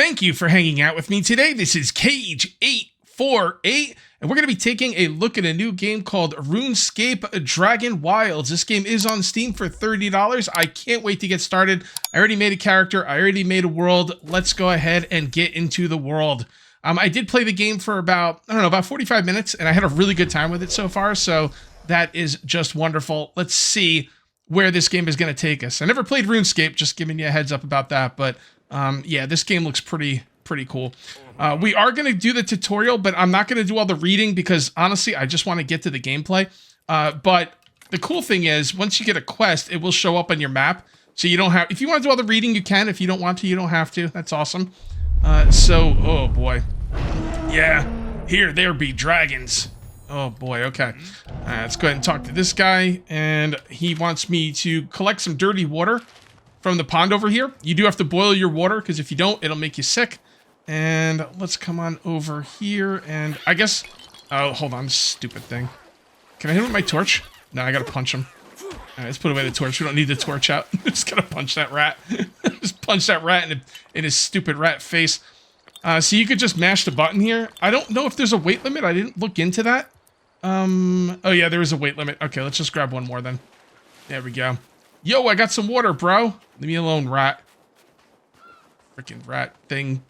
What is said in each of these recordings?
Thank you for hanging out with me today. This is Cage848, and we're going to be taking a look at a new game called RuneScape Dragonwilds. This game is on Steam for $30. I can't wait to get started. I already made a character. I already made a world. Let's go ahead and get into the world. I did play the game for about 45 minutes, and I had a really good time with it so far, so that is just wonderful. Let's see where this game is going to take us. I never played RuneScape, just giving you a heads up about that, but yeah, this game looks pretty cool. We are going to do the tutorial, but I'm not going to do all the reading because, honestly, I just want to get to the gameplay. But the cool thing is, once you get a quest, it will show up on your map, so you don't have... If you want to do all the reading, you can. If you don't want to, you don't have to. That's awesome. Oh boy. Yeah, here there be dragons. Oh boy, okay. Let's go ahead and talk to this guy, and he wants me to collect some dirty water from the pond over here. You do have to boil your water, because if you don't, it'll make you sick. And let's come on over here, and I guess... Oh, hold on, stupid thing. Can I hit him with my torch? No, I gotta punch him. Alright, let's put away the torch. We don't need the torch out. Just gotta punch that rat. Just punch that rat in his stupid rat face. So you could just mash the button here. I don't know if there's a weight limit. I didn't look into that. Oh yeah, there is a weight limit. Okay, let's just grab one more then. There we go. Yo, I got some water, bro. Leave me alone, rat. Freaking rat thing.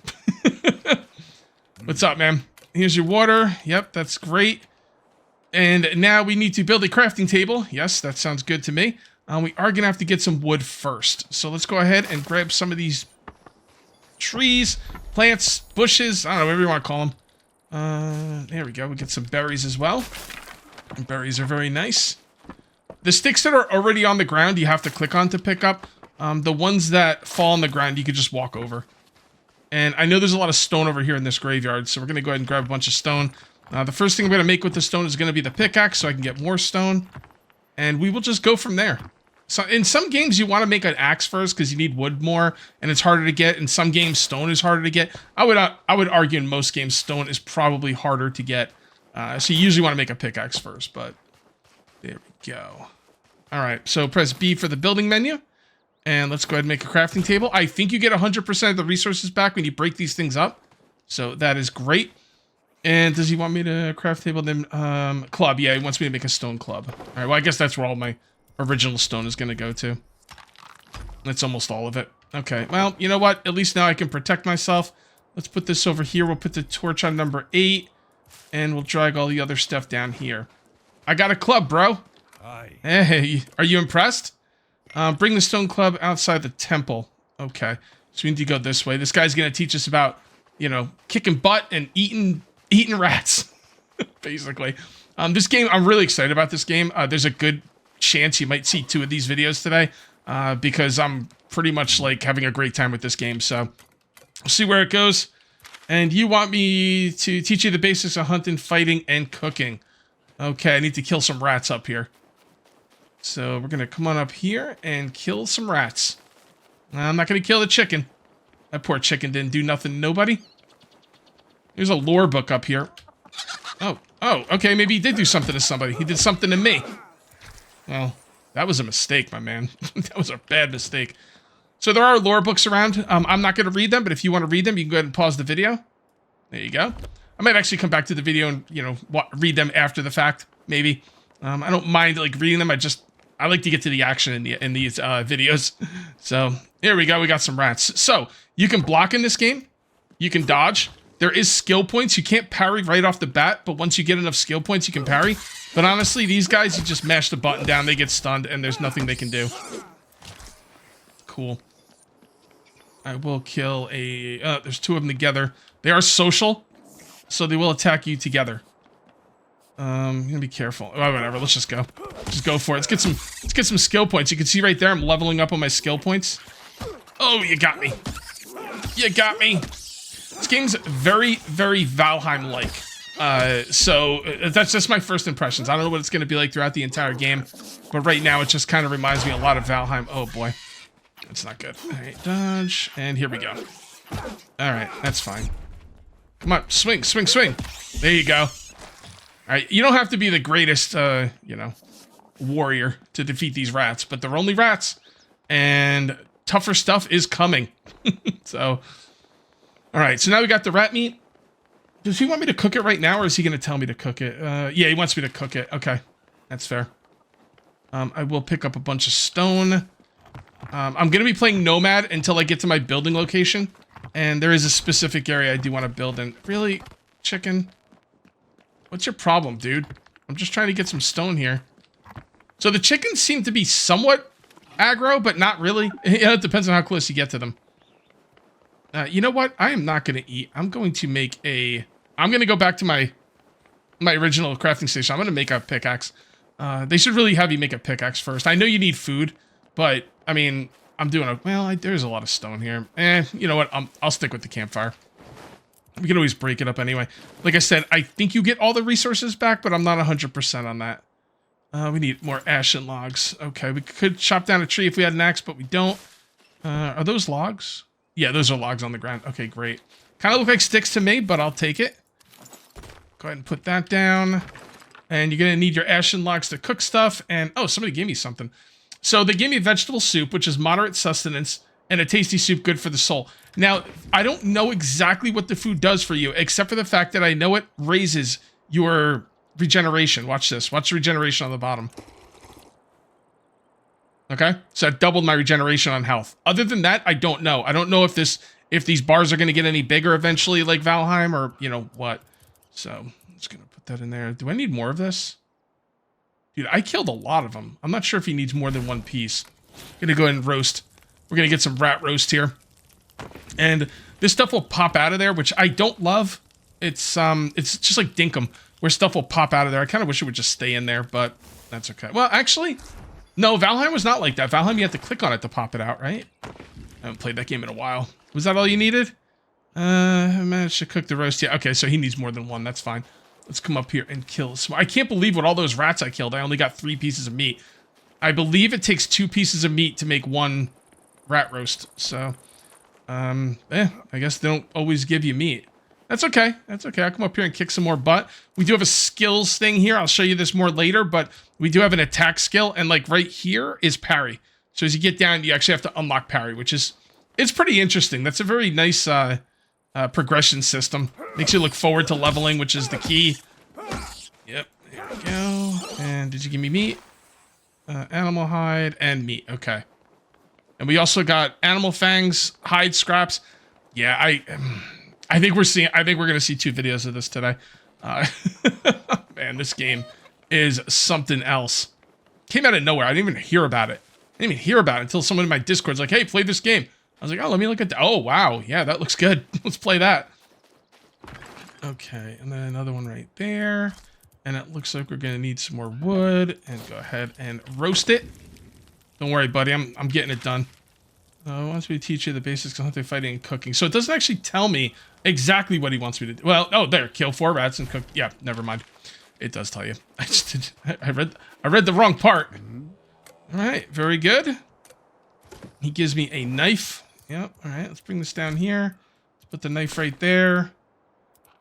What's up, man? Here's your water. Yep, that's great. And now we need to build a crafting table. Yes, that sounds good to me. We are going to have to get some wood first. So let's go ahead and grab some of these trees, plants, bushes. I don't know, whatever you want to call them. There we go. We get some berries as well. And berries are very nice. The sticks that are already on the ground, you have to click on to pick up. The ones that fall on the ground, you could just walk over. And I know there's a lot of stone over here in this graveyard, so we're going to go ahead and grab a bunch of stone. The first thing I'm going to make with the stone is going to be the pickaxe, so I can get more stone. And we will just go from there. So in some games, you want to make an axe first, because you need wood more, and it's harder to get. In some games, stone is harder to get. I would argue in most games, stone is probably harder to get. So you usually want to make a pickaxe first, but there we go. All right, so press B for the building menu. And let's go ahead and make a crafting table. I think you get 100% of the resources back when you break these things up. So that is great. And does he want me to craft table then? Club. Yeah, he wants me to make a stone club. All right, well, I guess that's where all my original stone is going to go to. That's almost all of it. Okay, well, you know what? At least now I can protect myself. Let's put this over here. We'll put the torch on number 8. And we'll drag all the other stuff down here. I got a club, bro. Hi. Hey, are you impressed? Bring the stone club outside the temple. Okay, so we need to go this way. This guy's going to teach us about, you know, kicking butt and eating rats, basically. This game, I'm really excited about this game. There's a good chance you might see 2 of these videos today, because I'm pretty much, like, having a great time with this game, so we'll see where it goes. And you want me to teach you the basics of hunting, fighting, and cooking. Okay, I need to kill some rats up here. So we're going to come on up here and kill some rats. I'm not going to kill the chicken. That poor chicken didn't do nothing to nobody. There's a lore book up here. Oh, okay, maybe he did do something to somebody. He did something to me. Well, that was a mistake, my man. That was a bad mistake. So there are lore books around. I'm not going to read them, but if you want to read them, you can go ahead and pause the video. There you go. I might actually come back to the video and, you know, read them after the fact, maybe. I don't mind, like, reading them. I like to get to the action in these videos. So, here we go. We got some rats. So, you can block in this game. You can dodge. There is skill points. You can't parry right off the bat, but once you get enough skill points, you can parry. But honestly, these guys, you just mash the button down, they get stunned, and there's nothing they can do. Cool. I will kill a... there's 2 of them together. They are social, so they will attack you together. I'm gonna be careful. Oh, whatever. Let's just go. Just go for it. Let's get some skill points. You can see right there, I'm leveling up on my skill points. Oh, you got me. You got me. This game's very, very Valheim-like. So that's just my first impressions. I don't know what it's gonna be like throughout the entire game, but right now it just kind of reminds me a lot of Valheim. Oh boy, that's not good. All right, dodge, and here we go. All right, that's fine. Come on, swing, swing, swing. There you go. Alright, you don't have to be the greatest, you know, warrior to defeat these rats, but they're only rats, and tougher stuff is coming. So, All right, so now we got the rat meat. Does he want me to cook it right now, or is he going to tell me to cook it? Yeah, he wants me to cook it. Okay, that's fair. I will pick up a bunch of stone. I'm going to be playing Nomad until I get to my building location. And there is a specific area I do want to build in. Really? Chicken? What's your problem, dude? I'm just trying to get some stone here. So the chickens seem to be somewhat aggro, but not really. Yeah, it depends on how close you get to them. You know what? I am not going to eat. I'm going to make a... I'm going to go back to my original crafting station. I'm going to make a pickaxe. They should really have you make a pickaxe first. I know you need food, but, I mean, I'm doing a... Well, there's a lot of stone here. You know what? I'll stick with the campfire. We can always break it up anyway. Like I said, I think you get all the resources back, but I'm not 100% on that. We need more ashen logs. Okay, we could chop down a tree if we had an axe, but we don't. Are those logs? Yeah, those are logs on the ground. Okay, great. Kind of look like sticks to me, but I'll take it. Go ahead and put that down. And you're going to need your ashen logs to cook stuff. And, oh, somebody gave me something. So they gave me vegetable soup, which is moderate sustenance, and a tasty soup good for the soul. Now, I don't know exactly what the food does for you, except for the fact that I know it raises your regeneration. Watch this. Watch the regeneration on the bottom. Okay? So that doubled my regeneration on health. Other than that, I don't know. I don't know if these bars are going to get any bigger eventually, like Valheim, or, you know, what. So, I'm just going to put that in there. Do I need more of this? Dude, I killed a lot of them. I'm not sure if he needs more than one piece. I'm going to go ahead and roast. We're going to get some rat roast here. And this stuff will pop out of there, which I don't love. It's just like Dinkum, where stuff will pop out of there. I kind of wish it would just stay in there, but that's okay. Well, actually, no, Valheim was not like that. Valheim, you have to click on it to pop it out, right? I haven't played that game in a while. Was that all you needed? I managed to cook the roast. Yeah, okay, so he needs more than one. That's fine. Let's come up here and kill some. I can't believe with all those rats I killed, I only got 3 pieces of meat. I believe it takes 2 pieces of meat to make 1 rat roast. So, I guess they don't always give you meat. That's okay. That's okay. I'll come up here and kick some more butt. We do have a skills thing here. I'll show you this more later, but we do have an attack skill, and like right here is Parry. So as you get down, you actually have to unlock Parry, which is, it's pretty interesting. That's a very nice progression system. Makes you look forward to leveling, which is the key. Yep, there we go. And did you give me meat? Animal hide and meat. Okay. And we also got animal fangs, hide scraps. Yeah, I think we're going to see 2 videos of this today. Man, this game is something else. Came out of nowhere. I didn't even hear about it. I didn't even hear about it until someone in my Discord's like, hey, play this game. I was like, oh, let me look at that. Oh, wow. Yeah, that looks good. Let's play that. Okay, and then another one right there. And it looks like we're going to need some more wood. And go ahead and roast it. Don't worry, buddy. I'm getting it done. Wants me to teach you the basics of hunting, fighting, and cooking. So it doesn't actually tell me exactly what he wants me to do. Well, oh, there. Kill 4 rats and cook. Yeah, never mind. It does tell you. I just did. I read the wrong part. All right, very good. He gives me a knife. Yep. All right, let's bring this down here. Let's put the knife right there.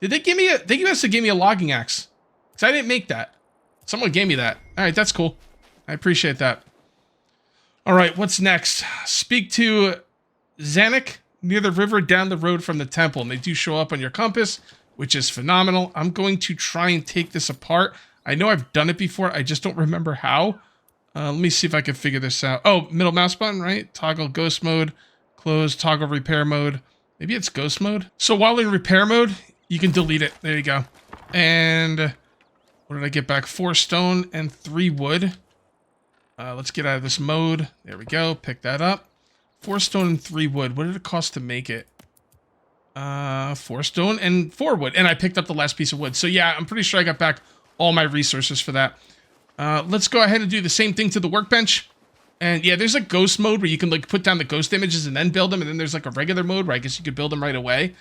Did they give me a? They must have gave me a logging axe. Because I didn't make that. Someone gave me that. All right, that's cool. I appreciate that. All right, what's next? Speak to Zanuck near the river down the road from the temple. And they do show up on your compass, which is phenomenal. I'm going to try and take this apart. I know I've done it before. I just don't remember how. Let me see if I can figure this out. Oh, middle mouse button, right? Toggle ghost mode, close, toggle repair mode. Maybe it's ghost mode. So while in repair mode, you can delete it. There you go. And what did I get back? 4 stone and 3 wood. Let's get out of this mode. There we go. Pick that up. 4 stone and 3 wood. What did it cost to make it? 4 stone and 4 wood. And I picked up the last piece of wood. So yeah, I'm pretty sure I got back all my resources for that. Let's go ahead and do the same thing to the workbench. And yeah, there's a ghost mode where you can like put down the ghost images and then build them. And then there's like a regular mode where I guess you could build them right away.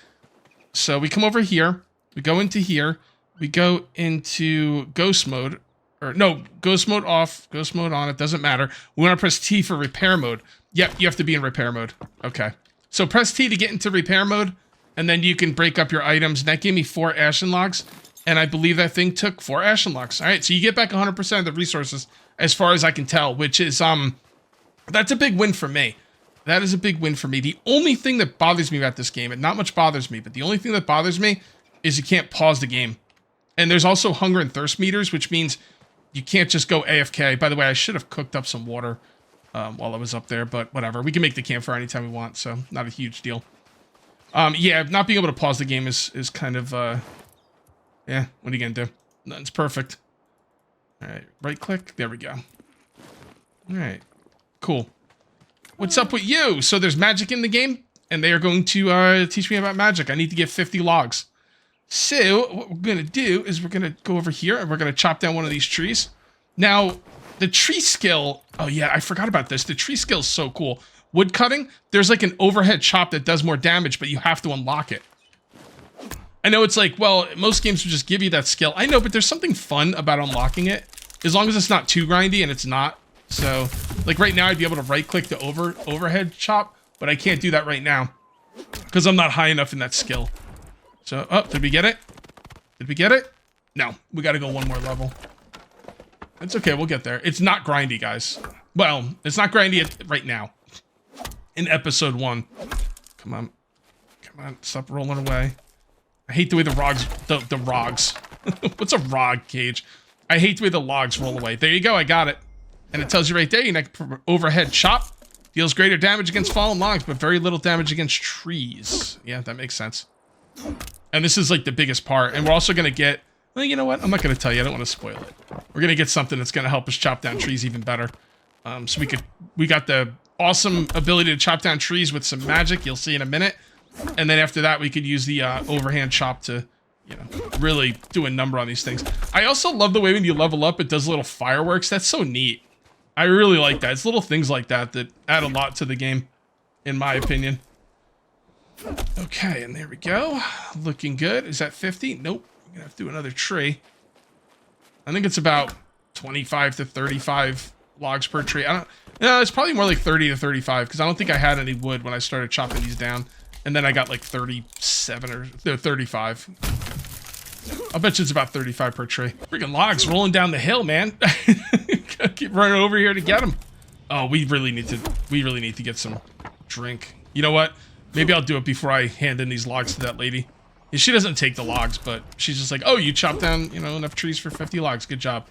So we come over here. We go into here. We go into ghost mode. Or no, ghost mode off, ghost mode on, it doesn't matter. We want to press T for repair mode. Yep, you have to be in repair mode. Okay. So press T to get into repair mode, and then you can break up your items. And that gave me 4 ashen logs, and I believe that thing took 4 ashen logs. All right, so you get back 100% of the resources, as far as I can tell, which is, that's a big win for me. That is a big win for me. The only thing that bothers me about this game, and not much bothers me, but the only thing that bothers me is you can't pause the game. And there's also hunger and thirst meters, which means you can't just go AFK. By the way, I should have cooked up some water while I was up there, but whatever. We can make the campfire anytime we want, so not a huge deal. Yeah, not being able to pause the game is kind of, yeah, what are you going to do? Nothing's perfect. All right, right click. There we go. All right, cool. What's up with you? So there's magic in the game, and they are going to teach me about magic. I need to get 50 logs. So what we're going to do is we're going to go over here, and we're going to chop down one of these trees. Now, the tree skill... Oh, yeah, I forgot about this. The tree skill is so cool. Woodcutting, there's like an overhead chop that does more damage, but you have to unlock it. I know it's like, well, most games will just give you that skill. I know, but there's something fun about unlocking it, as long as it's not too grindy, and it's not. So, like right now, I'd be able to right-click the overhead chop, but I can't do that right now because I'm not high enough in that skill. So, oh, did we get it? Did we get it? No, we got to go one more level. It's okay, we'll get there. It's not grindy, guys. Well, it's not grindy right now. In episode 1. Come on. Come on, stop rolling away. I hate the way the rogs... The rogs. What's a rog, Cage? I hate the way the logs roll away. There you go, I got it. And it tells you right there, your next overhead chop deals greater damage against fallen logs, but very little damage against trees. Yeah, that makes sense. And this is like the biggest part. And we're also going to get... Well, you know what? I'm not going to tell you. I don't want to spoil it. We're going to get something that's going to help us chop down trees even better. So we got the awesome ability to chop down trees with some magic. You'll see in a minute. And then after that, we could use the overhand chop to, you know, really do a number on these things. I also love the way when you level up, it does little fireworks. That's so neat. I really like that. It's little things like that that add a lot to the game, in my opinion. Okay, and there we go. Looking good. Is that 50? Nope. I'm gonna have to do another tree. I think it's about 25 to 35 logs per tree. No, it's probably more like 30 to 35 because I don't think I had any wood when I started chopping these down. And then I got like 37 or 35. I'll bet you it's about 35 per tree. Freaking logs rolling down the hill, man. Gotta keep running over here to get them. Oh, we really need to get some drink. You know what? Maybe I'll do it before I hand in these logs to that lady. She doesn't take the logs, but she's just like, oh, you chopped down, you know, enough trees for 50 logs. Good job.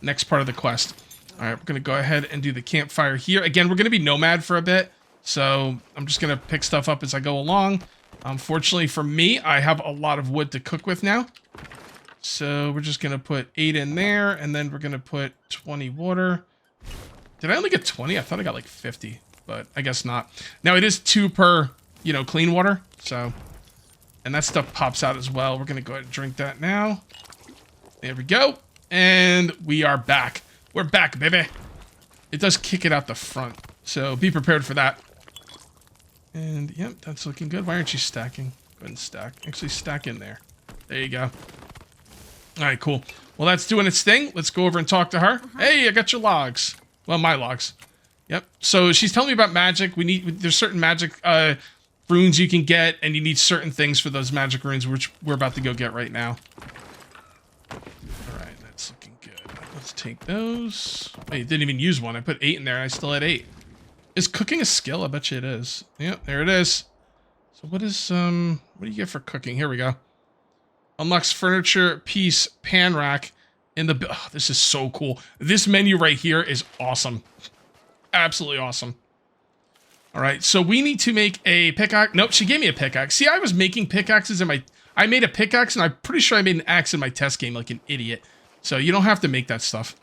Next part of the quest. All right, we're going to go ahead and do the campfire here. Again, we're going to be nomad for a bit, so I'm just going to pick stuff up as I go along. Fortunately for me, I have a lot of wood to cook with now. So we're just going to put 8 in there, and then we're going to put 20 water. Did I only get 20? I thought I got like 50, but I guess not. Now, it is 2 per, you know, clean water, so... And that stuff pops out as well. We're going to go ahead and drink that now. There we go. And we are back. We're back, baby. It does kick it out the front, so be prepared for that. And, yep, that's looking good. Why aren't you stacking? Go ahead and stack. Actually, stack in there. There you go. All right, cool. Well, that's doing its thing. Let's go over and talk to her. Hey, I got your logs. Well, my logs. Yep. So she's telling me about magic. There's certain magic runes you can get, and you need certain things for those magic runes, which we're about to go get right now. All right, that's looking good. Let's take those. Wait, didn't even use one. I put 8 in there, and I still had 8. Is cooking a skill? I bet you it is. Yep, there it is. So what is, what do you get for cooking? Here we go. Unlocks furniture, piece, pan rack in the... Oh, this is so cool. This menu right here is awesome. Absolutely awesome. All right, so we need to make a pickaxe. Nope, she gave me a pickaxe. See, I was making pickaxes in my... I made a pickaxe, and I'm pretty sure I made an axe in my test game like an idiot. So you don't have to make that stuff.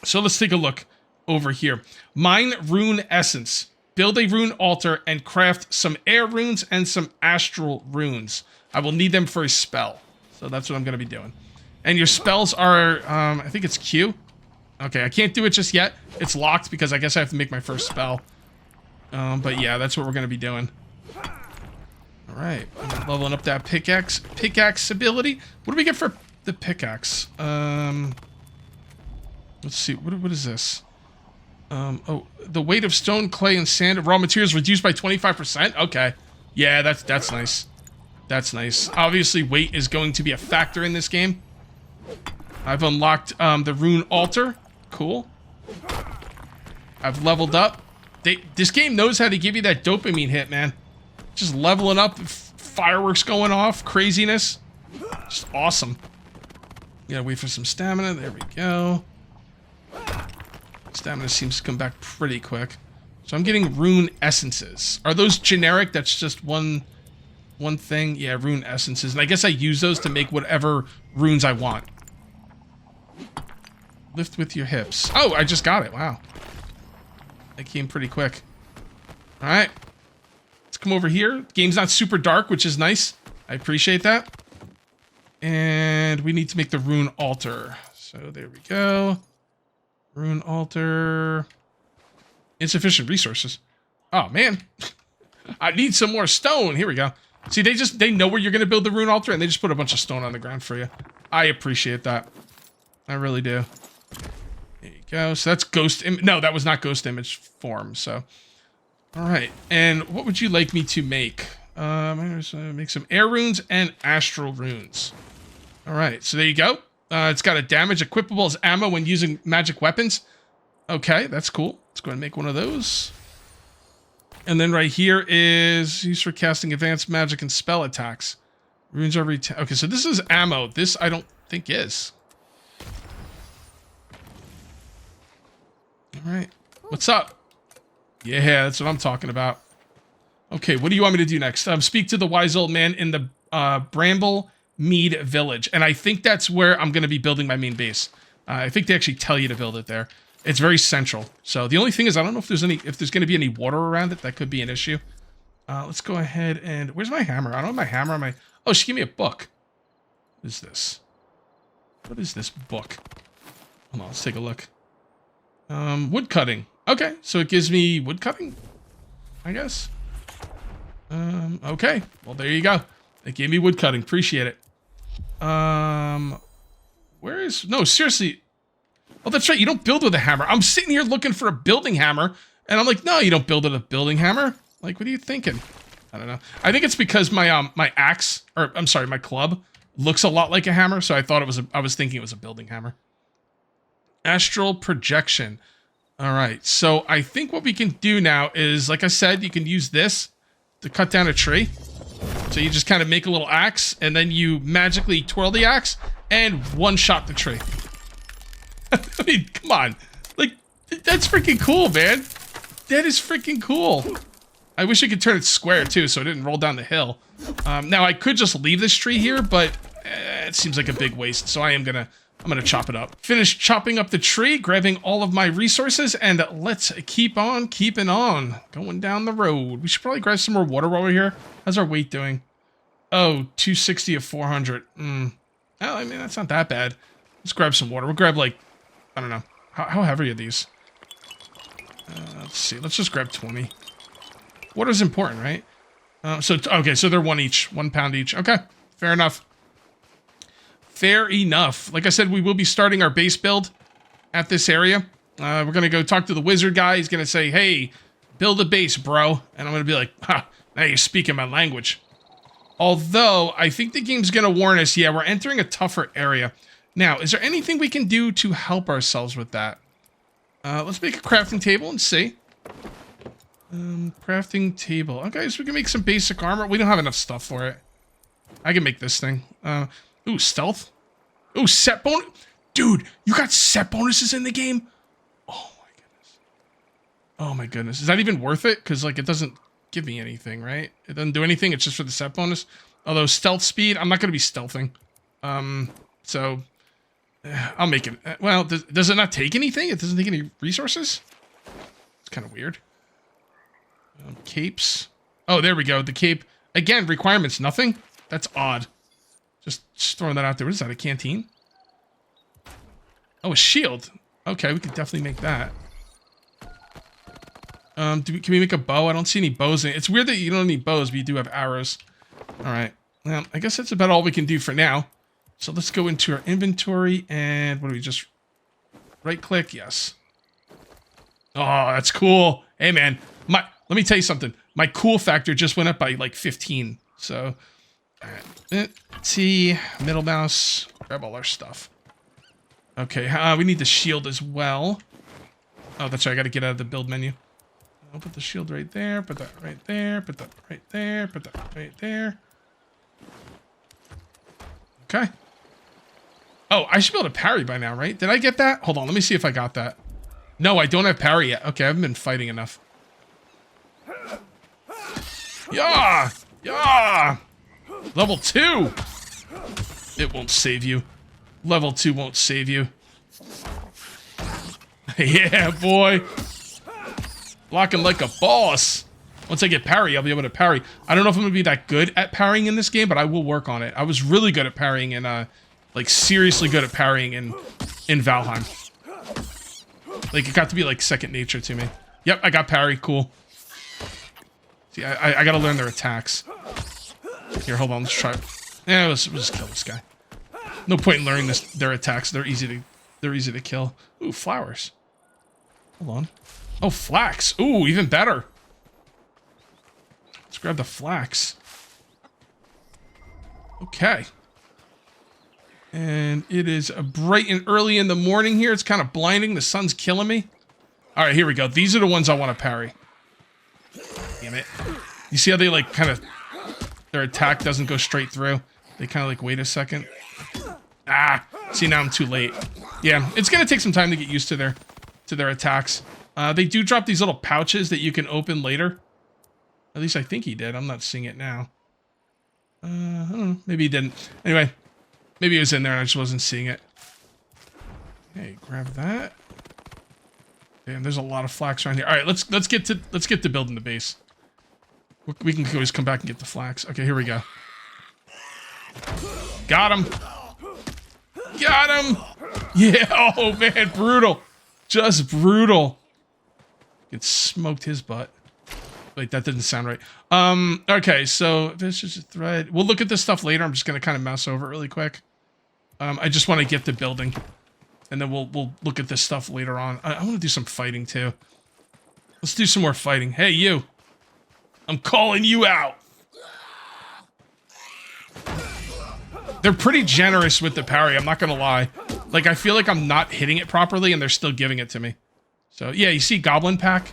So let's take a look over here. Mine rune essence. Build a rune altar and craft some air runes and some astral runes. I will need them for a spell. So that's what I'm going to be doing. And your spells are, I think it's Q. Okay, I can't do it just yet. It's locked because I guess I have to make my first spell. But yeah, that's what we're going to be doing. All right, leveling up that pickaxe ability. What do we get for the pickaxe? Let's see, what is this? Oh, the weight of stone, clay, and sand of raw materials reduced by 25%? Okay. Yeah, that's nice. That's nice. Obviously, weight is going to be a factor in this game. I've unlocked the rune altar. Cool. I've leveled up. This game knows how to give you that dopamine hit, man. Just leveling up, fireworks going off, craziness. Just awesome. You gotta wait for some stamina. There we go. Stamina seems to come back pretty quick. So I'm getting rune essences. Are those generic? That's just one thing? Yeah, rune essences. And I guess I use those to make whatever runes I want. Lift with your hips. Oh, I just got it. Wow. That came pretty quick. All right. Let's come over here. Game's not super dark, which is nice. I appreciate that. And we need to make the rune altar. So there we go. Rune altar. Insufficient resources. Oh, man. I need some more stone. Here we go. See, they know where you're going to build the rune altar, and they just put a bunch of stone on the ground for you. I appreciate that. I really do. There you go. So that's ghost image. No, that was not ghost image form. So, all right. And what would you like me to make? Make some air runes and astral runes. All right. So there you go. It's got a damage equipable as ammo when using magic weapons. Okay, that's cool. Let's go ahead and make one of those. And then right here is used for casting advanced magic and spell attacks. Runes every okay, so this is ammo. This I don't think is. All right. What's up? Yeah, that's what I'm talking about. Okay, what do you want me to do next? Speak to the wise old man in the Bramble Mead Village. And I think that's where I'm going to be building my main base. I think they actually tell you to build it there. It's very central. So the only thing is, I don't know if there's going to be any water around it. That could be an issue. Let's go ahead and... Where's my hammer? I don't have my hammer on my... Oh, she gave me a book. What is this? What is this book? Hold on, let's take a look. Woodcutting. Okay, so it gives me woodcutting, I guess. Okay. Well, there you go. It gave me woodcutting. Appreciate it. Where is... No, seriously... Oh, that's right. You don't build with a hammer. I'm sitting here looking for a building hammer, and I'm like, no, you don't build with a building hammer. Like, what are you thinking? I don't know. I think it's because my my axe, or I'm sorry, my club looks a lot like a hammer, so I thought it was. I was thinking it was a building hammer. Astral projection. All right. So I think what we can do now is, like I said, you can use this to cut down a tree. So you just kind of make a little axe, and then you magically twirl the axe and one-shot the tree. I mean, come on. Like, that's freaking cool, man. That is freaking cool. I wish I could turn it square, too, so it didn't roll down the hill. Now, I could just leave this tree here, but it seems like a big waste, so I'm gonna chop it up. Finish chopping up the tree, grabbing all of my resources, and let's keep on keeping on. Going down the road. We should probably grab some more water while we're here. How's our weight doing? Oh, 260 of 400. Oh, I mean, that's not that bad. Let's grab some water. We'll grab, like, I don't know. How heavy are these? Let's see. Let's just grab 20. Water's important, right? Okay, so they're one each. 1 pound each. Okay, fair enough. Fair enough. Like I said, we will be starting our base build at this area. We're going to go talk to the wizard guy. He's going to say, hey, build a base, bro. And I'm going to be like, ha, now you're speaking my language. Although, I think the game's going to warn us, yeah, we're entering a tougher area. Now, is there anything we can do to help ourselves with that? Let's make a crafting table and see. Crafting table. Okay, so we can make some basic armor. We don't have enough stuff for it. I can make this thing. Ooh, stealth. Ooh, set bonus. Dude, you got set bonuses in the game? Oh, my goodness. Oh, my goodness. Is that even worth it? Because, like, it doesn't give me anything, right? It doesn't do anything. It's just for the set bonus. Although, stealth speed, I'm not going to be stealthing. So... I'll make it. Well, does it not take anything? It doesn't take any resources? It's kind of weird. Capes. Oh, there we go. The cape. Again, requirements, nothing? That's odd. Just throwing that out there. What is that, a canteen? Oh, a shield. Okay, we could definitely make that. Can we make a bow? I don't see any bows in it. It's weird that you don't need bows, but you do have arrows. All right. Well, I guess that's about all we can do for now. So let's go into our inventory and what do we just right click? Yes. Oh, that's cool. Hey man, let me tell you something. My cool factor just went up by like 15. So, all right. T, middle mouse, grab all our stuff. Okay, we need the shield as well. Oh, that's right. I got to get out of the build menu. I'll put the shield right there, put that right there, put that right there, put that right there. Okay. Oh, I should be able to parry by now, right? Did I get that? Hold on, let me see if I got that. No, I don't have parry yet. Okay, I haven't been fighting enough. Yeah! Yeah! Level 2! It won't save you. Level 2 won't save you. Yeah, boy! Blocking like a boss. Once I get parry, I'll be able to parry. I don't know if I'm going to be that good at parrying in this game, but I will work on it. I was really good at parrying in, like, seriously good at parrying in Valheim. Like, it got to be, like, second nature to me. Yep, I got parry. Cool. See, I got to learn their attacks. Here, hold on. Let's try. Yeah, let's just kill this guy. No point in learning their attacks. They're easy to kill. Ooh, flowers. Hold on. Oh, flax. Ooh, even better. Let's grab the flax. Okay. And it is bright and early in the morning here. It's kind of blinding. The sun's killing me. All right, here we go. These are the ones I want to parry. Damn it. You see how they, like, kind of... Their attack doesn't go straight through. They kind of, like, wait a second. Ah! See, now I'm too late. Yeah, it's going to take some time to get used to their attacks. They do drop these little pouches that you can open later. At least I think he did. I'm not seeing it now. I don't know. Maybe he didn't. Anyway, maybe it was in there and I just wasn't seeing it. Okay, grab that. Damn, there's a lot of flax around here. All right, let's get to building the base. We can always come back and get the flax. Okay, here we go. Got him. Got him. Yeah. Oh man, brutal. Just brutal. It smoked his butt. Wait, that didn't sound right. Okay, so this is a thread. We'll look at this stuff later. I'm just gonna kind of mouse over it really quick. I just want to get the building, and then we'll look at this stuff later on. I want to do some fighting too. Let's do some more fighting. Hey, you. I'm calling you out. They're pretty generous with the parry. I'm not gonna lie. Like, I feel like I'm not hitting it properly, and they're still giving it to me. So yeah, you see Goblin Pack.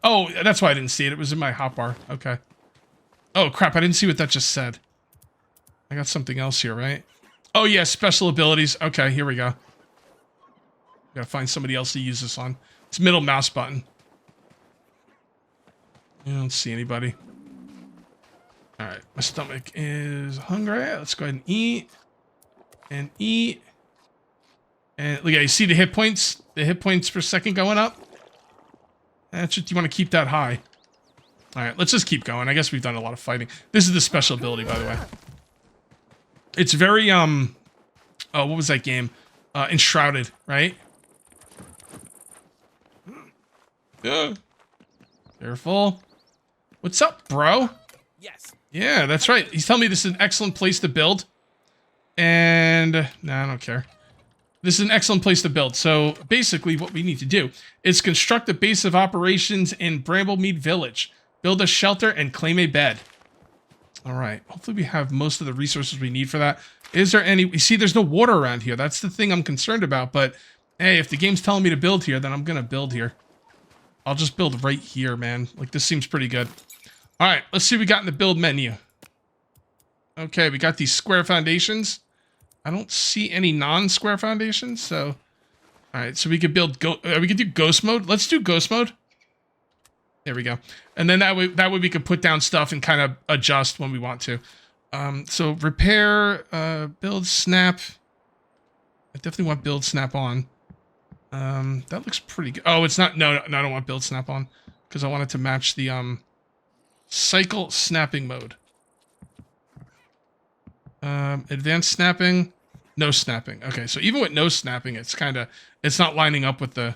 Oh, that's why I didn't see it. It was in my hotbar. Okay. Oh, crap. I didn't see what that just said. I got something else here, right? Oh, yeah. Special abilities. Okay, here we go. Gotta find somebody else to use this on. It's middle mouse button. I don't see anybody. All right. My stomach is hungry. Let's go ahead and eat. And eat. And look at, you see the hit points? The hit points per second going up? That's just, you want to keep that high. All right, let's just keep going. I guess we've done a lot of fighting. This is the special ability, by the way. It's very, oh, what was that game? Enshrouded, right? Yeah. Careful. What's up, bro? Yes. Yeah, that's right. He's telling me this is an excellent place to build. And, nah, I don't care. This is an excellent place to build. So basically what we need to do is construct a base of operations in Bramblemead Village, build a shelter, and claim a bed. All right. Hopefully we have most of the resources we need for that. Is there any... You see, there's no water around here. That's the thing I'm concerned about. But, hey, if the game's telling me to build here, then I'm going to build here. I'll just build right here, man. Like, this seems pretty good. All right. Let's see what we got in the build menu. Okay, we got these square foundations. I don't see any non-square foundations, so... Alright, so we could build... we could do ghost mode. Let's do ghost mode. There we go. And then that way we could put down stuff and kind of adjust when we want to. So repair, build, snap. I definitely want build, snap on. That looks pretty good. Oh, it's not... No, I don't want build, snap on. Because I want it to match the, cycle snapping mode. Advanced snapping, no snapping. Okay, so even with no snapping, it's not lining up with the,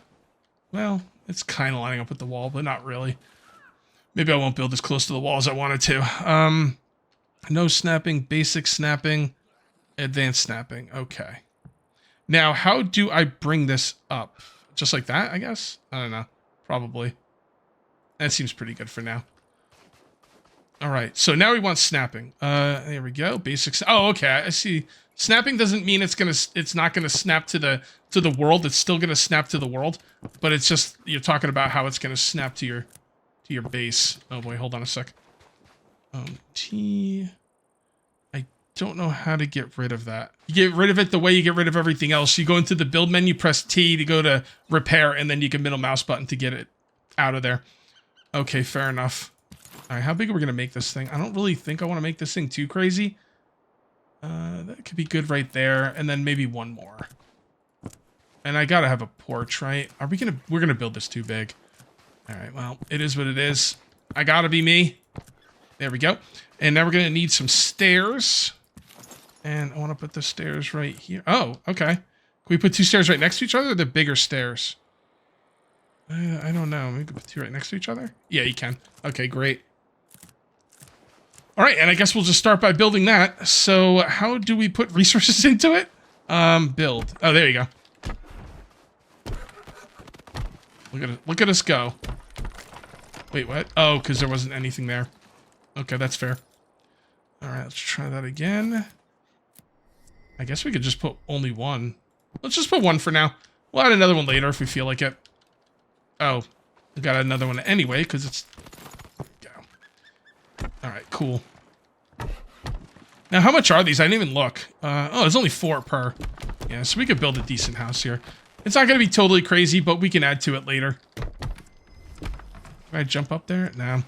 well, it's kind of lining up with the wall, but not really. Maybe I won't build as close to the wall as I wanted to. No snapping, basic snapping, advanced snapping. Okay. Now, how do I bring this up? Just like that, I guess? I don't know. Probably. That seems pretty good for now. All right, so now we want snapping. There we go. Basics. Oh, okay. I see. Snapping doesn't mean it's not gonna snap to the world. It's still gonna snap to the world, but it's just you're talking about how it's gonna snap to your base. Oh boy, hold on a sec. T. I don't know how to get rid of that. You get rid of it the way you get rid of everything else. You go into the build menu, press T to go to repair, and then you can middle mouse button to get it out of there. Okay, fair enough. All right, how big are we going to make this thing? I don't really think I want to make this thing too crazy. That could be good right there. And then maybe one more. And I got to have a porch, right? We're going to build this too big. All right, well, it is what it is. I got to be me. There we go. And now we're going to need some stairs. And I want to put the stairs right here. Oh, okay. Can we put 2 stairs right next to each other? Or the bigger stairs? I don't know. Maybe put 2 right next to each other? Yeah, you can. Okay, great. All right, and I guess we'll just start by building that. So how do we put resources into it? Build. Oh, there you go. Look at us go. Wait, what? Oh, because there wasn't anything there. Okay, that's fair. All right, let's try that again. I guess we could just put only 1. Let's just put 1 for now. We'll add another one later if we feel like it. Oh, we got another one anyway, because it's... All right, cool. Now, how much are these? I didn't even look. Oh, there's only 4 per. Yeah, so we could build a decent house here. It's not going to be totally crazy, but we can add to it later. Can I jump up there? No.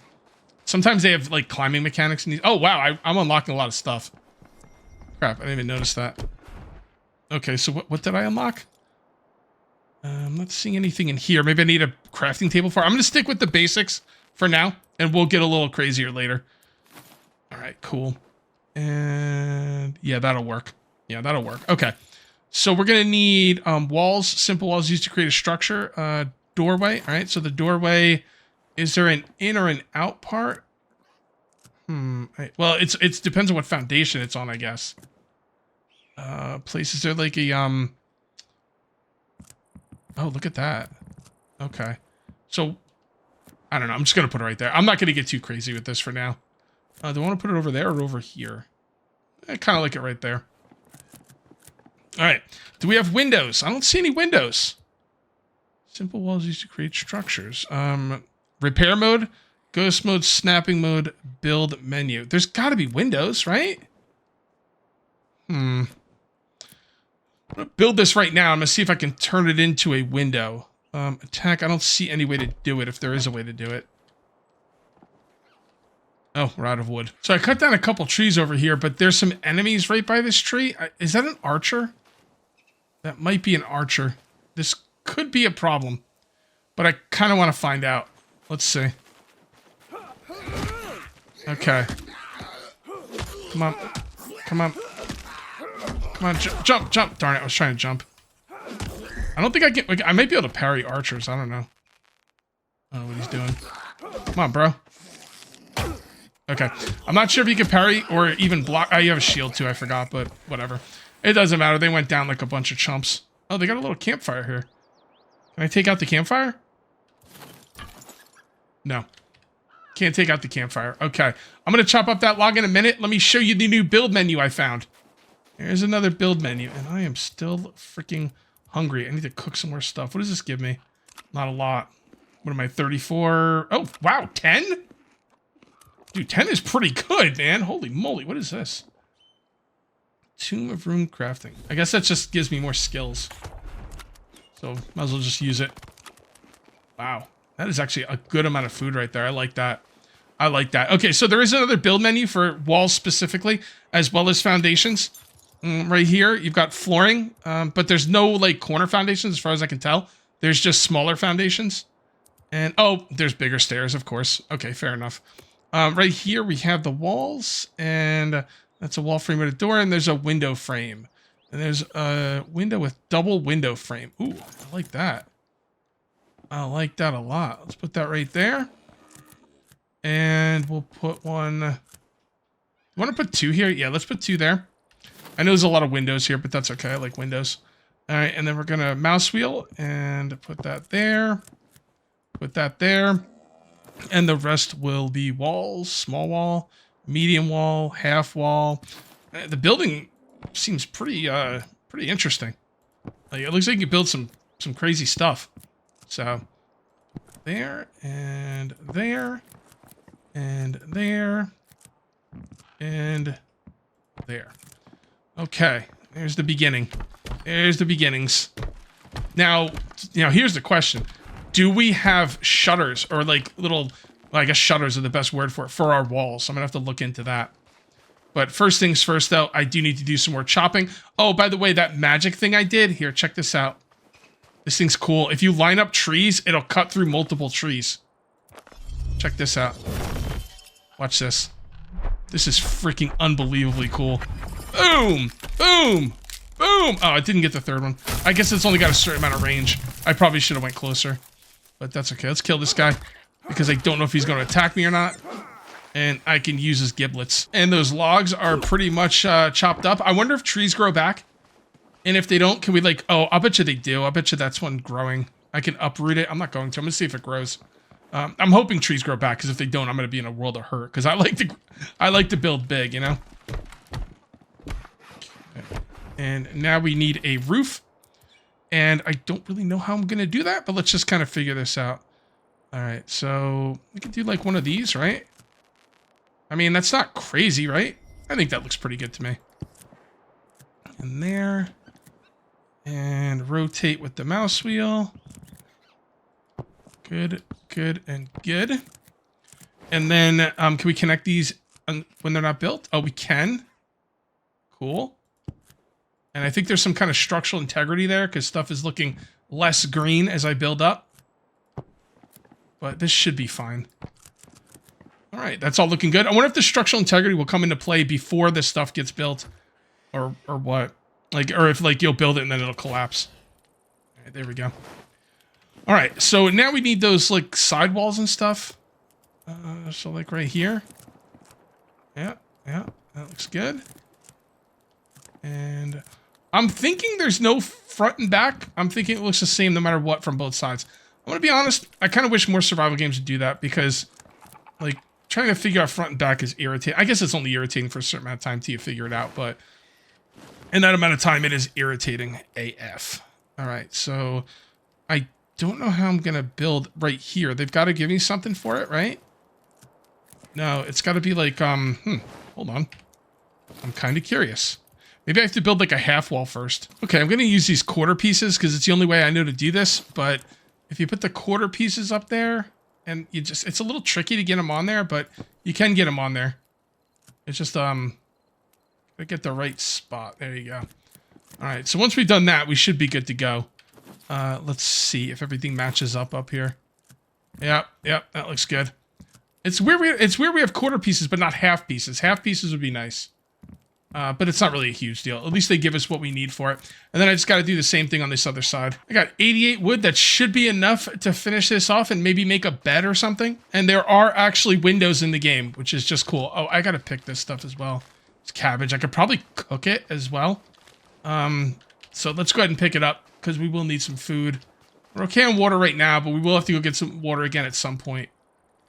Sometimes they have, like, climbing mechanics in these. Oh, wow, I'm unlocking a lot of stuff. Crap, I didn't even notice that. Okay, so what did I unlock? I'm not seeing anything in here. Maybe I need a crafting table for it. I'm going to stick with the basics for now, and we'll get a little crazier later. All right, cool. And yeah, that'll work. Yeah, that'll work. Okay. So we're going to need walls, simple walls used to create a structure. Doorway. All right, so the doorway, is there an in or an out part? Well, it depends on what foundation it's on, I guess. Places there like a oh, look at that. Okay. So I don't know. I'm just going to put it right there. I'm not going to get too crazy with this for now. Do I want to put it over there or over here? I kind of like it right there. All right. Do we have windows? I don't see any windows. Simple walls used to create structures. Repair mode, ghost mode, snapping mode, build menu. There's got to be windows, right? I'm going to build this right now. I'm going to see if I can turn it into a window. Attack. I don't see any way to do it if there is a way to do it. Oh, we're out of wood. So I cut down a couple trees over here, but there's some enemies right by this tree. Is that an archer? That might be an archer. This could be a problem, but I kind of want to find out. Let's see. Okay. Come on. Come on. Come on, jump, jump. Darn it, I was trying to jump. I don't think I can... I might be able to parry archers. I don't know. I don't know what he's doing. Come on, bro. Okay. I'm not sure if you can parry or even block. Oh, you have a shield too. I forgot, but whatever. It doesn't matter. They went down like a bunch of chumps. Oh, they got a little campfire here. Can I take out the campfire? No. Can't take out the campfire. Okay. I'm going to chop up that log in a minute. Let me show you the new build menu I found. There's another build menu, and I am still freaking hungry. I need to cook some more stuff. What does this give me? Not a lot. What am I, 34? Oh, wow, 10? Dude, 10 is pretty good, man. Holy moly, what is this? Tomb of Rune Crafting. I guess that just gives me more skills. So, might as well just use it. Wow. That is actually a good amount of food right there. I like that. I like that. Okay, so there is another build menu for walls specifically, as well as foundations. Right here, you've got flooring, but there's no, like, corner foundations as far as I can tell. There's just smaller foundations. And, oh, there's bigger stairs, of course. Okay, fair enough. Right here, we have the walls, and that's a wall frame with a door, and there's a window frame. And there's a window with double window frame. Ooh, I like that. I like that a lot. Let's put that right there. And we'll put one... You want to put 2 here? Yeah, let's put 2 there. I know there's a lot of windows here, but that's okay. I like windows. All right, and then we're going to mouse wheel and put that there. Put that there. And the rest will be walls, small wall, medium wall, half wall. The building seems pretty interesting. Like, it looks like you can build some crazy stuff. So there and there and there and there. Okay, there's the beginning. There's the beginnings. Now, here's the question. Do we have shutters or like little, well, I guess shutters are the best word for our walls. So I'm gonna have to look into that. But first things first though, I do need to do some more chopping. Oh, by the way, that magic thing I did, here, check this out. This thing's cool. If you line up trees, it'll cut through multiple trees. Check this out. Watch this. This is freaking unbelievably cool. Boom! Boom! Boom! Oh, I didn't get the third one. I guess it's only got a certain amount of range. I probably should have went closer. But that's okay. Let's kill this guy. Because I don't know if he's going to attack me or not. And I can use his giblets. And those logs are pretty much chopped up. I wonder if trees grow back. And if they don't, can we like... Oh, I'll bet you they do. I'll bet you that's one growing. I can uproot it. I'm not going to. I'm going to see if it grows. I'm hoping trees grow back. Because if they don't, I'm going to be in a world of hurt. Because I like to build big, you know? And now we need a roof. And I don't really know how I'm going to do that. But let's just kind of figure this out. Alright, so... we can do like one of these, right? I mean, that's not crazy, right? I think that looks pretty good to me. And there. And rotate with the mouse wheel. Good, good, and good. And then, can we connect these when they're not built? Oh, we can. Cool. And I think there's some kind of structural integrity there because stuff is looking less green as I build up. But this should be fine. All right, that's all looking good. I wonder if the structural integrity will come into play before this stuff gets built, or what? Like, or if like you'll build it and then it'll collapse. All right, there we go. All right, so now we need those like sidewalls and stuff. So like right here. Yeah, that looks good. And I'm thinking there's no front and back. I'm thinking it looks the same no matter what from both sides. I'm gonna be honest. I kind of wish more survival games would do that because, like, trying to figure out front and back is irritating. I guess it's only irritating for a certain amount of time till you figure it out, but in that amount of time, it is irritating AF. All right, so I don't know how I'm gonna build right here. They've got to give me something for it, right? No, it's got to be like, hold on. I'm kind of curious. Maybe I have to build like a half wall first. Okay, I'm gonna use these quarter pieces because it's the only way I know to do this, but if you put the quarter pieces up there, and you just, it's a little tricky to get them on there, but you can get them on there. It's just, gotta get the right spot. There you go. All right, so once we've done that, we should be good to go. Let's see if everything matches up here. Yep, that looks good. It's where we have quarter pieces, but not half pieces. Half pieces would be nice. But it's not really a huge deal. At least they give us what we need for it. And then I just got to do the same thing on this other side. I got 88 wood. That should be enough to finish this off and maybe make a bed or something. And there are actually windows in the game, which is just cool. Oh, I got to pick this stuff as well. It's cabbage. I could probably cook it as well. So let's go ahead and pick it up because we will need some food. We're okay on water right now, but we will have to go get some water again at some point.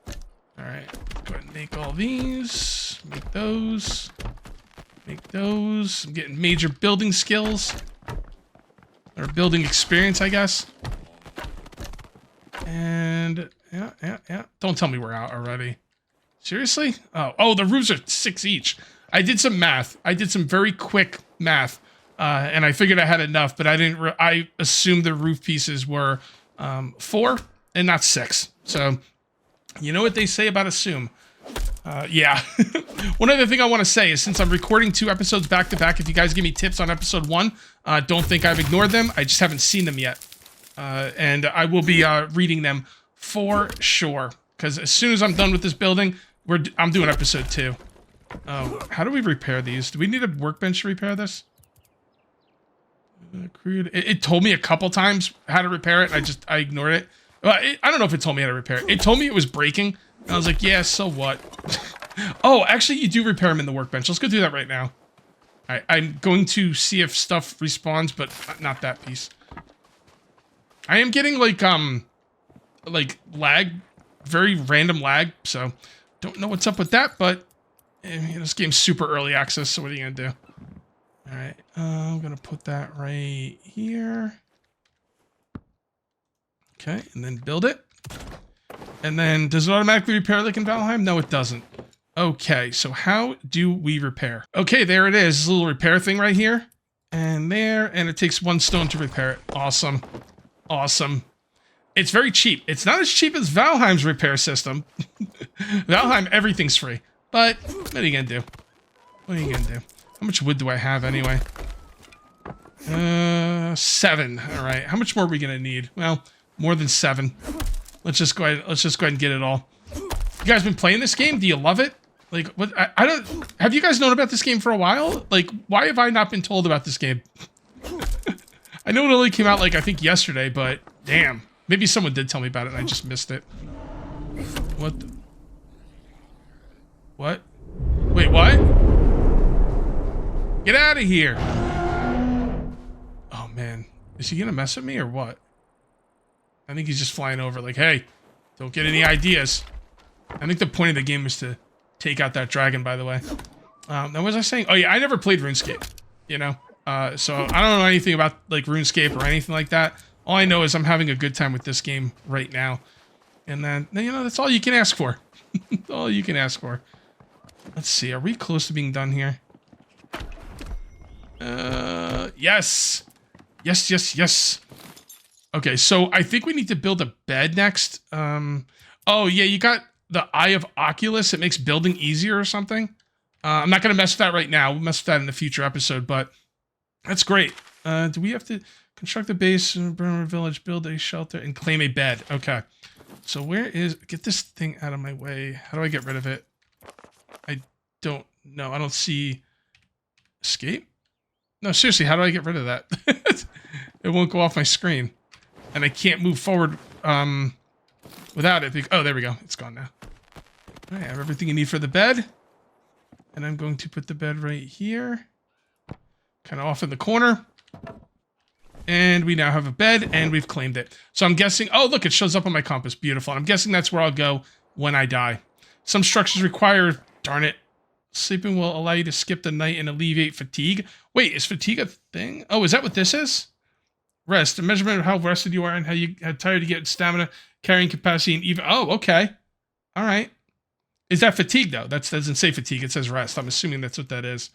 All right. Go ahead and make all these. Make those. Make those. I'm getting major building skills. Or building experience, I guess. And yeah. Don't tell me we're out already. Seriously? Oh, the roofs are 6 each. I did some math. I did some very quick math. And I figured I had enough, but I didn't. I assumed the roof pieces were 4 and not 6. So, you know what they say about assume. Yeah. One other thing I want to say is since I'm recording 2 episodes back to back, if you guys give me tips on episode 1, don't think I've ignored them. I just haven't seen them yet. And I will be reading them for sure. Because as soon as I'm done with this building, I'm doing episode 2. Oh, how do we repair these? Do we need a workbench to repair this? It told me a couple times how to repair it. I ignored it. I don't know if it told me how to repair it. It told me it was breaking. And I was like, yeah, so what? Oh, actually, you do repair them in the workbench. Let's go do that right now. All right, I'm going to see if stuff respawns, but not that piece. I am getting like lag very random lag, so don't know what's up with that, but this game's super early access, so what are you going to do? All right, I'm going to put that right here. Okay, and then build it. And then, does it automatically repair like in Valheim? No, it doesn't. Okay, so how do we repair? Okay, there it is. This little repair thing right here. And there, and it takes 1 stone to repair it. Awesome. Awesome. It's very cheap. It's not as cheap as Valheim's repair system. Valheim, everything's free. But, what are you gonna do? What are you gonna do? How much wood do I have anyway? 7. All right, how much more are we gonna need? Well, more than 7. Let's just go ahead and get it all. You guys been playing this game? Do you love it? Like, what? I don't... Have you guys known about this game for a while? Like, why have I not been told about this game? I know it only came out, like, I think yesterday, but damn. Maybe someone did tell me about it and I just missed it. What the... What? Wait, what? Get out of here! Oh, man. Is he gonna mess with me or what? I think he's just flying over like, hey, don't get any ideas. I think the point of the game was to take out that dragon, by the way. Now, what was I saying? Oh, yeah, I never played RuneScape, you know? So I don't know anything about, like, RuneScape or anything like that. All I know is I'm having a good time with this game right now. And then, you know, that's all you can ask for. All you can ask for. Let's see. Are we close to being done here? Yes. Yes, yes, yes. Okay, so I think we need to build a bed next. Oh, yeah, you got the Eye of Oculus. It makes building easier or something. I'm not going to mess with that right now. We'll mess with that in a future episode, but that's great. Do we have to construct a base, burn a village, build a shelter, and claim a bed? Okay. So where is... Get this thing out of my way. How do I get rid of it? I don't know. I don't see... Escape? No, seriously, how do I get rid of that? It won't go off my screen. And I can't move forward without it. Oh, there we go. It's gone now. All right, I have everything you need for the bed. And I'm going to put the bed right here. Kind of off in the corner. And we now have a bed, and we've claimed it. So I'm guessing... Oh, look, it shows up on my compass. Beautiful. I'm guessing that's where I'll go when I die. Some structures require... Darn it. Sleeping will allow you to skip the night and alleviate fatigue. Wait, is fatigue a thing? Oh, is that what this is? Rest. A measurement of how rested you are and how tired you get, stamina, carrying capacity, and even... Oh, okay. All right. Is that fatigue, though? That doesn't say fatigue. It says rest. I'm assuming that's what that is.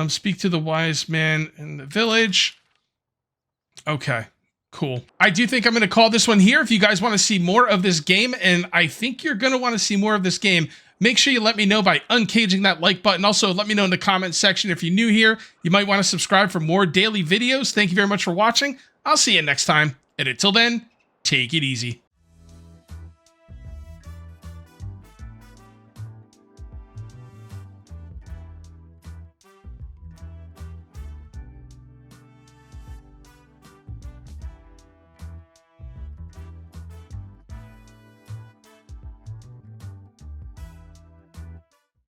Speak to the wise man in the village. Okay, cool. I do think I'm going to call this one here. If you guys want to see more of this game, and I think you're going to want to see more of this game, make sure you let me know by uncaging that like button. Also, let me know in the comment section if you're new here. You might want to subscribe for more daily videos. Thank you very much for watching. I'll see you next time. And until then, take it easy.